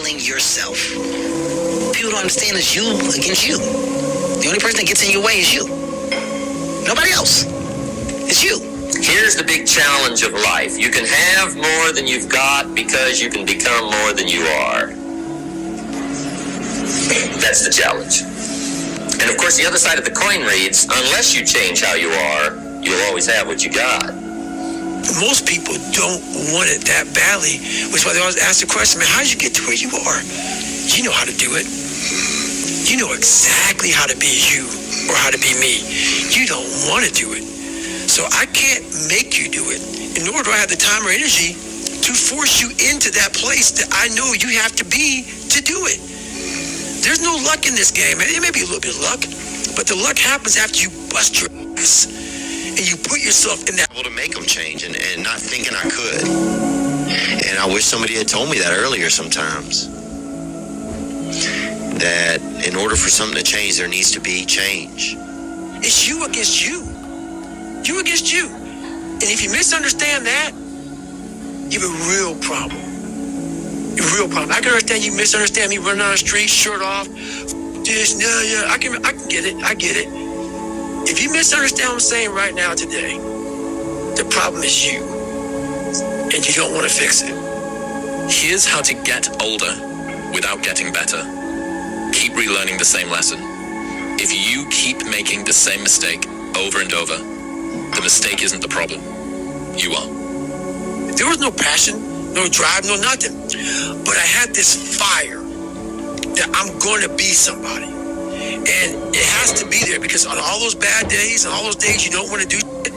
battling yourself. People don't understand it's you against you. The only person that gets in your way is you. Nobody else. It's you. Here's the big challenge of life. You can have more than you've got because you can become more than you are. That's the challenge. And of course, the other side of the coin reads, unless you change how you are, you'll always have what you got. Most people don't want it that badly, which is why they always ask the question, man, how did you get to where you are? You know how to do it. You know exactly how to be you or how to be me. You don't want to do it. So I can't make you do it. And nor do I have the time or energy to force you into that place that I know you have to be to do it. There's no luck in this game, man. It may be a little bit of luck, but the luck happens after you bust your ass and you put yourself in that. To make them change and not thinking I could. And I wish somebody had told me that earlier sometimes. That in order for something to change, there needs to be change. It's you against you. You against you. And if you misunderstand that, you have a real problem. A real problem. I can understand you misunderstand me running on the street, shirt off, this, yeah, I can get it. I get it. If you misunderstand what I'm saying right now today, the problem is you. And you don't want to fix it. Here's how to get older without getting better. Keep relearning the same lesson. If you keep making the same mistake over and over, the mistake isn't the problem. You are. There was no passion, no drive, no nothing. But I had this fire that I'm going to be somebody. And it has to be there because on all those bad days and all those days you don't want to do shit,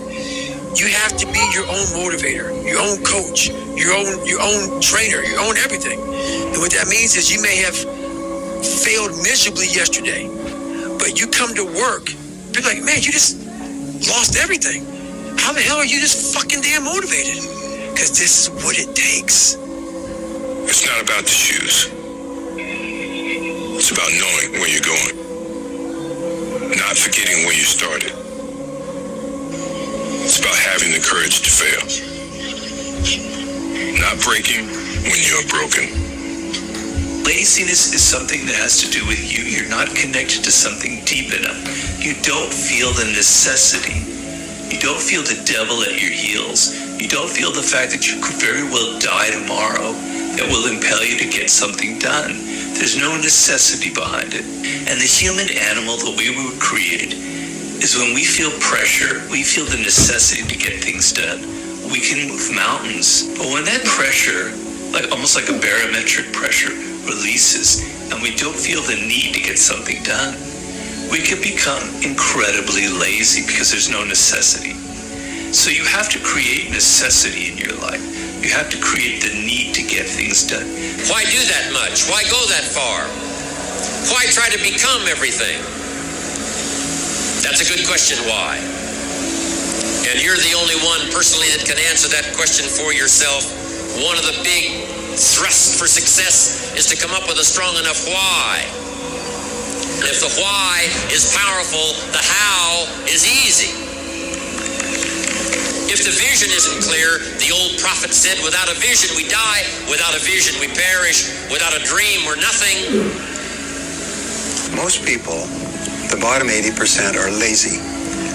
you have to be your own motivator, your own coach, your own trainer, your own everything. And what that means is you may have failed miserably yesterday, but you come to work, be like, man, you just lost everything. How the hell are you just fucking damn motivated? Because this is what it takes. It's not about the shoes. It's about knowing where you're going. Not forgetting where you started. It's about having the courage to fail. Not breaking when you're broken. Laziness is something that has to do with you. You're not connected to something deep enough. You don't feel the necessity. You don't feel the devil at your heels. You don't feel the fact that you could very well die tomorrow that will impel you to get something done. There's no necessity behind it. And the human animal, the way we were created, is when we feel pressure, we feel the necessity to get things done. We can move mountains. But when that pressure, almost like a barometric pressure, releases, and we don't feel the need to get something done, we can become incredibly lazy because there's no necessity. So you have to create necessity in your life. You have to create the need to get things done. Why do that much? Why go that far? Why try to become everything? That's a good question, why? And you're the only one personally that can answer that question for yourself. One of the big thrusts for success is to come up with a strong enough why. And if the why is powerful, the how is easy. If the vision isn't clear, the old prophet said, without a vision we die, without a vision we perish, without a dream we're nothing. Most people, the bottom 80%, are lazy.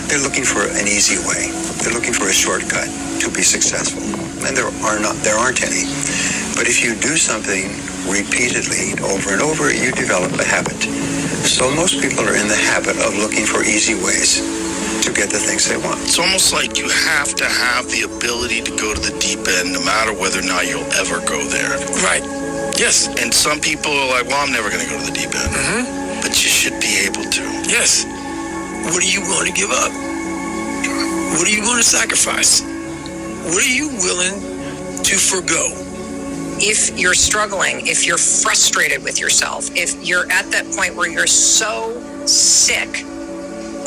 They're looking for an easy way. They're looking for a shortcut to be successful. And there aren't any. But if you do something repeatedly over and over, you develop a habit. So most people are in the habit of looking for easy ways to get the things they want. It's almost like you have to have the ability to go to the deep end no matter whether or not you'll ever go there. Right. Yes. And some people are like, well, I'm never going to go to the deep end. Mm-hmm. But you should be able to. Yes. What are you going to give up? What are you going to sacrifice? What are you willing to forgo? If you're struggling, if you're frustrated with yourself, if you're at that point where you're so sick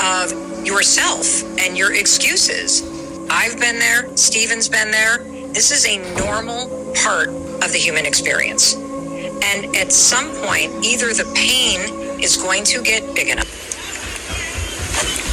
of yourself and your excuses, I've been there, Stephen's been there. This is a normal part of the human experience. And at some point, either the pain is going to get big enough.